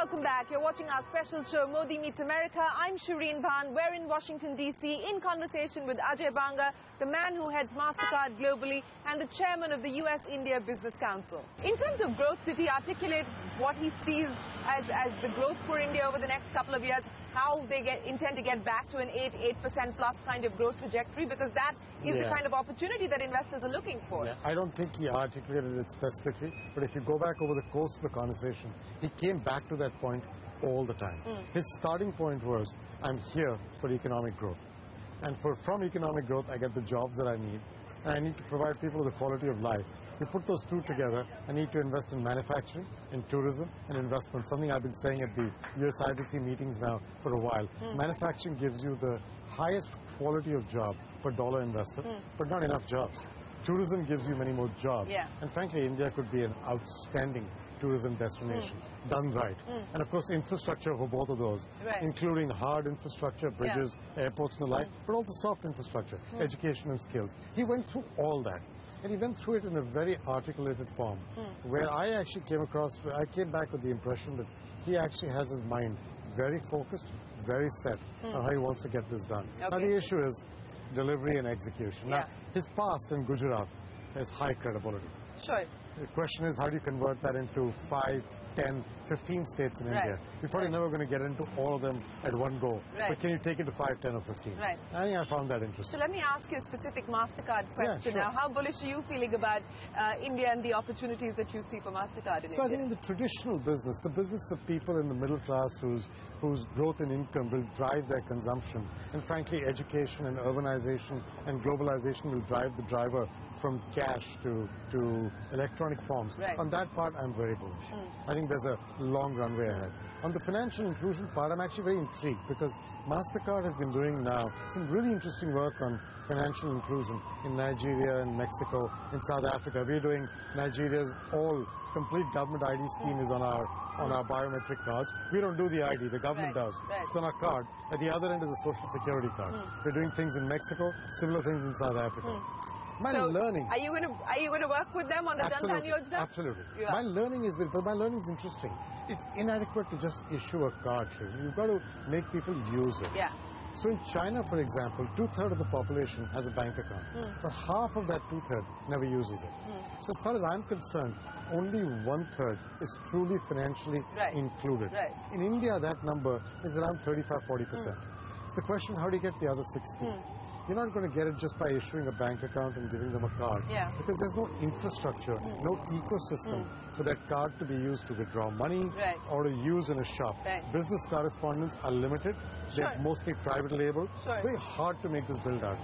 welcome back. You're watching our special show, Modi Meets America. I'm SHEREEN. We're in Washington, D.C. in conversation with Ajay Banga, the man who heads MasterCard globally and the chairman of the U.S.-India Business Council. In terms of growth, did he articulate what he sees as the growth for India over the next couple of years, how they intend to get back to an 8% plus kind of growth trajectory? Because that is the kind of opportunity that investors are looking for. I don't think he articulated it specifically, but if you go back over the course of the conversation, he came back to that point all the time. His starting point was, I'm here for economic growth. And from economic growth, I get the jobs that I need, and I need to provide people with a quality of life. You put those two together, I need to invest in manufacturing, in tourism, and investment, something I've been saying at the USIBC meetings now for a while. Manufacturing gives you the highest quality of job per dollar invested, but not enough jobs. Tourism gives you many more jobs. And frankly, India could be an outstanding tourism destination, done right. And of course, infrastructure for both of those, including hard infrastructure, bridges, airports and the like, but also soft infrastructure, education and skills. He went through all that. And he went through it in a very articulated form, where I actually I came back with the impression that he actually has his mind very focused, very set on how he wants to get this done. Now the issue is delivery and execution. Now, his past in Gujarat has high credibility. The question is, how do you convert that into 5, 10, 15 states in India? You're probably never going to get into all of them at one go. But can you take it to 5, 10 or 15? I think I found that interesting. So let me ask you a specific MasterCard question now. How bullish are you feeling about India and the opportunities that you see for MasterCard in India? I think in the traditional business, the business of people in the middle class whose growth in income will drive their consumption, and frankly education and urbanization and globalization will drive the driver from cash to electronic forms. On that part, I'm very bullish. I think there's a long runway ahead. On the financial inclusion part, I'm actually very intrigued because MasterCard has been doing now some really interesting work on financial inclusion in Nigeria and Mexico, in South Africa. We're doing Nigeria's complete government ID scheme is on our biometric cards. We don't do the ID, the government does. It's on our card. At the other end is a social security card. We're doing things in Mexico, similar things in South Africa. My learning. Are you going to work with them on the Jan-Dhan Yojana? Absolutely. My learning is interesting. It's inadequate to just issue a card. You've got to make people use it. So in China, for example, 2/3 of the population has a bank account, but half of that 2/3 never uses it. So as far as I'm concerned, only 1/3 is truly financially included. In India, that number is around 35–40%. It's the question, how do you get the other 60%? You're not going to get it just by issuing a bank account and giving them a card. Because there's no infrastructure, no ecosystem for that card to be used to withdraw money or to use in a shop. Business correspondents are limited. They're mostly private label. It's very hard to make this build out.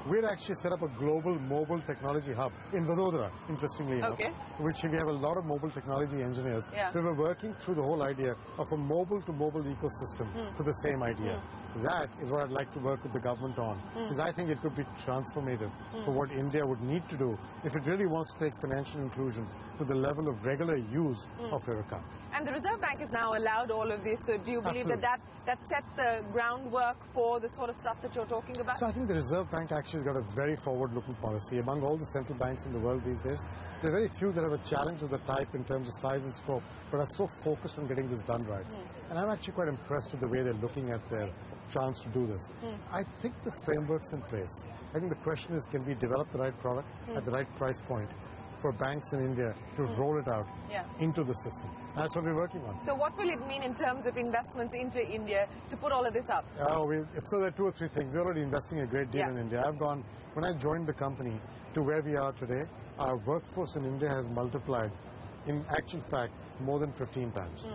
We'd actually set up a global mobile technology hub in Vadodara, interestingly enough, which we have a lot of mobile technology engineers. We were working through the whole idea of a mobile-to-mobile ecosystem for the same idea. That is what I'd like to work with the government on, because I think it could be transformative for what India would need to do if it really wants to take financial inclusion to the level of regular use of your account. And the Reserve Bank has now allowed all of this, so do you believe that sets the groundwork for the sort of stuff that you're talking about? So I think the Reserve Bank actually has got a very forward-looking policy. Among all the central banks in the world these days, there are very few that have a challenge of the type in terms of size and scope, but are so focused on getting this done right. And I'm actually quite impressed with the way they're looking at their chance to do this. I think the framework's in place. I think the question is, can we develop the right product at the right price point for banks in India to roll it out into the system? That's what we're working on. So what will it mean in terms of investments into India to put all of this up? So there are 2 or 3 things. We're already investing a great deal in India. When I joined the company to where we are today, our workforce in India has multiplied, in actual fact, more than 15 times.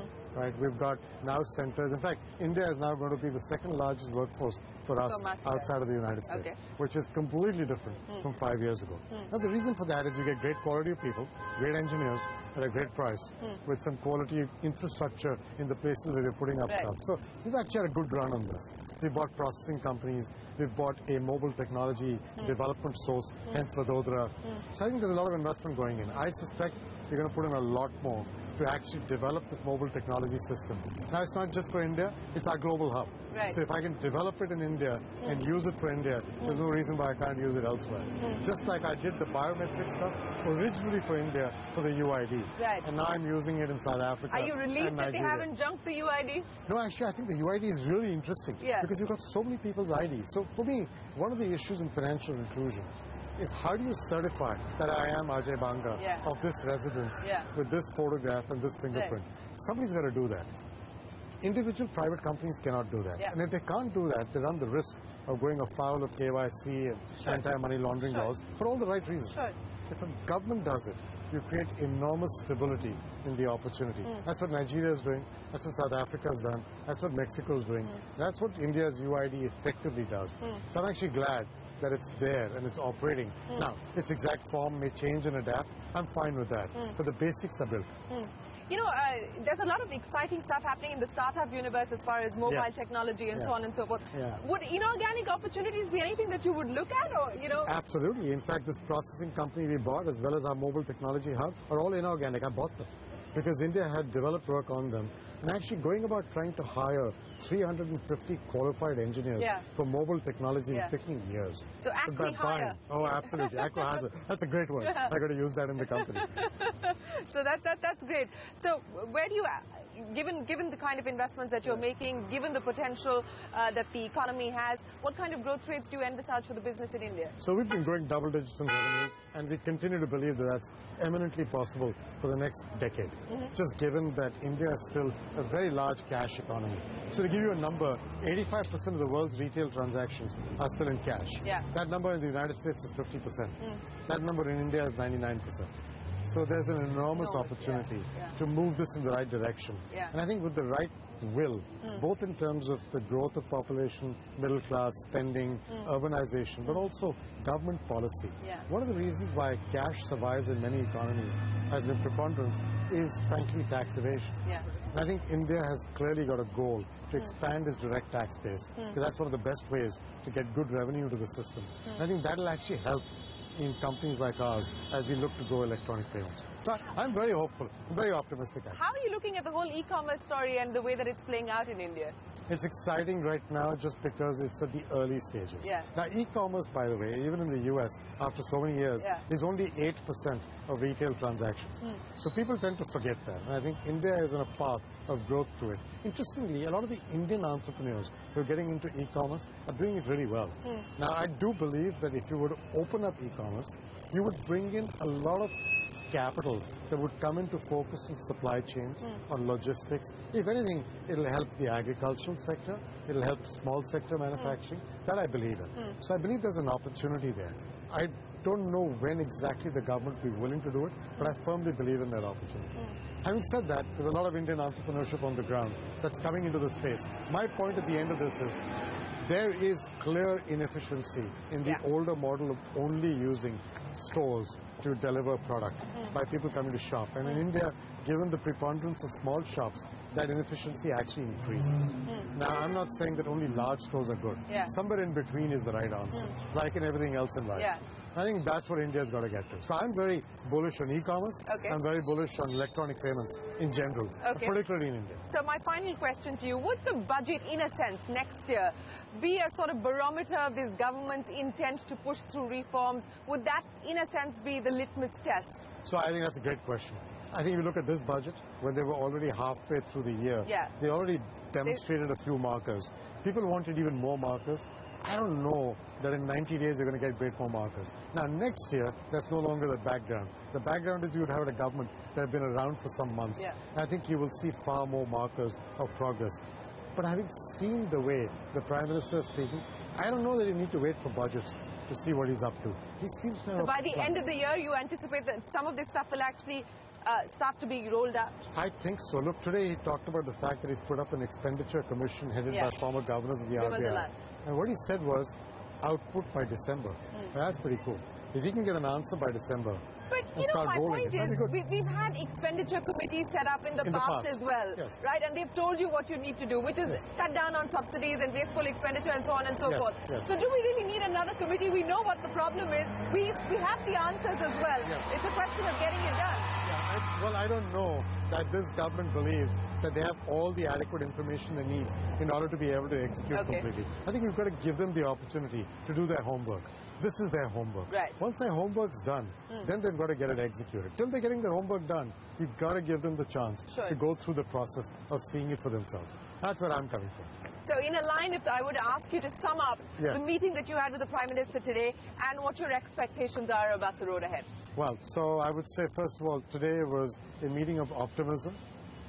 We've got now centers. In fact, India is now going to be the 2nd largest workforce for us outside of the United States, which is completely different from 5 years ago. Now, the reason for that is you get great quality of people, great engineers at a great price, with some quality infrastructure in the places where we're putting up stuff. So we've actually had a good run on this. We've bought processing companies. We've bought a mobile technology development source, hence Vadodara. So I think there's a lot of investment going in. I suspect we're going to put in a lot more to actually develop this mobile technology system. Now, it's not just for India, it's our global hub. Right. So if I can develop it in India and use it for India, there's no reason why I can't use it elsewhere. Just like I did the biometric stuff originally for India for the UID. Right. And now I'm using it in South Africa. Are you relieved that they haven't junked the UID? No, actually, I think the UID is really interesting because you've got so many people's IDs. So for me, one of the issues in financial inclusion is how do you certify that I am Ajay Banga of this residence with this photograph and this fingerprint? Somebody's got to do that. Individual private companies cannot do that. And if they can't do that, they run the risk of going afoul of KYC and anti-money laundering laws for all the right reasons. If a government does it, you create enormous stability in the opportunity. That's what Nigeria is doing. That's what South Africa has done. That's what Mexico is doing. That's what India's UID effectively does. So I'm actually glad that it's there and it's operating. Now, its exact form may change and adapt. I'm fine with that. But the basics are built. You know, there's a lot of exciting stuff happening in the startup universe as far as mobile technology and so on and so forth. Would inorganic opportunities be anything that you would look at, or, you know? Absolutely. In fact, this processing company we bought, as well as our mobile technology hub, are all inorganic. I bought them because India had developed work on them. And actually going about trying to hire 350 qualified engineers for mobile technology is taking years. So acqui-hire. Oh, absolutely. Acqui-hire. That's a great word. I got to use that in the company. So that's great. So where do you, given the kind of investments that you're making, given the potential that the economy has, what kind of growth rates do you envisage for the business in India? So we've been growing double digits in revenues, and we continue to believe that that's eminently possible for the next decade. Just given that India is still a very large cash economy. So to give you a number, 85% of the world's retail transactions are still in cash. That number in the United States is 50%. That number in India is 99%. So there's an enormous opportunity to move this in the right direction. And I think with the right will, both in terms of the growth of population, middle class, spending, urbanization, but also government policy. One of the reasons why cash survives in many economies as a preponderance is frankly tax evasion. And I think India has clearly got a goal to expand its direct tax base, because that's one of the best ways to get good revenue to the system. And I think that will actually help in companies like ours as we look to grow electronic payments. So I'm very hopeful, I'm very optimistic. How are you looking at the whole e-commerce story and the way that it's playing out in India? It's exciting right now just because it's at the early stages. Now e-commerce, by the way, even in the US, after so many years, is only 8% of retail transactions. So people tend to forget that. And I think India is on a path of growth to it. Interestingly, a lot of the Indian entrepreneurs who are getting into e-commerce are doing it really well. Now I do believe that if you were to open up e-commerce, you would bring in a lot of capital that would come into focus on supply chains, on logistics. If anything, it'll help the agricultural sector, it'll help small sector manufacturing. That I believe in. So I believe there's an opportunity there. I don't know when exactly the government will be willing to do it, but I firmly believe in that opportunity. Having said that, there's a lot of Indian entrepreneurship on the ground that's coming into the space. My point at the end of this is, there is clear inefficiency in the older model of only using stores to deliver product by people coming to shop. And in India, given the preponderance of small shops, that inefficiency actually increases. Now, I'm not saying that only large stores are good. Somewhere in between is the right answer, like in everything else in life. I think that's what India's got to get to. So I'm very bullish on e-commerce. I'm very bullish on electronic payments in general, particularly in India. So my final question to you, would the budget, in a sense, next year be a sort of barometer of this government's intent to push through reforms? Would that, in a sense, be the litmus test? So I think that's a great question. I think if you look at this budget, when they were already halfway through the year, they already demonstrated a few markers. People wanted even more markers. I don't know that in 90 days you're going to get great more markers. Now next year, that's no longer the background. The background is you would have a government that have been around for some months. I think you will see far more markers of progress. But having seen the way the Prime Minister is speaking, I don't know that you need to wait for budgets to see what he's up to. He seems to have So by the end of the year, you anticipate that some of this stuff will actually start to be rolled out? I think so. Look, today he talked about the fact that he's put up an expenditure commission headed by former governors of the RBI. And what he said was output by December. That's pretty cool. If he can get an answer by December, but you know, my point is, we've had expenditure committees set up in the past as well, right? And they've told you what you need to do, which is cut down on subsidies and wasteful expenditure and so on and so forth. So do we really need another committee? We know what the problem is. We have the answers as well. It's a question of getting it done. Well, I don't know that this government believes that they have all the adequate information they need in order to be able to execute completely. I think you've got to give them the opportunity to do their homework. This is their homework. Right. Once their homework's done, then they've got to get it executed. Till they're getting their homework done, you've got to give them the chance to go through the process of seeing it for themselves. That's where I'm coming from. So in a line, if I would ask you to sum up the meeting that you had with the Prime Minister today and what your expectations are about the road ahead. Well, so I would say, first of all, today was a meeting of optimism,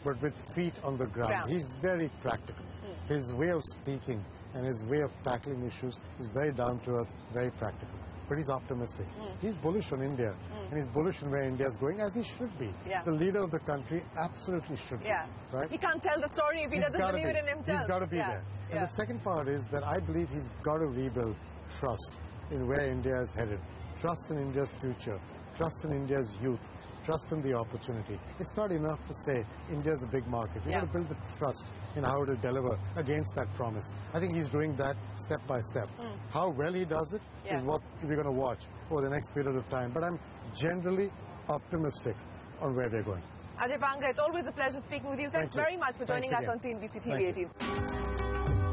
but with feet on the ground. He's very practical. His way of speaking and his way of tackling issues is very down to earth, very practical. But he's optimistic. He's bullish on India, and he's bullish on where India is going, as he should be. The leader of the country absolutely should be. Right? He can't tell the story if he doesn't believe it in himself. He's got to be there. And the second part is that I believe he's got to rebuild trust in where India is headed. Trust in India's future. Trust in India's youth. Trust in the opportunity. It's not enough to say India's a big market. We've got to build the trust in how to deliver against that promise. I think he's doing that step by step. How well he does it is what we're going to watch over the next period of time. But I'm generally optimistic on where they're going. Ajay Banga, it's always a pleasure speaking with you. Thanks very much for joining us on CNBC TV 18.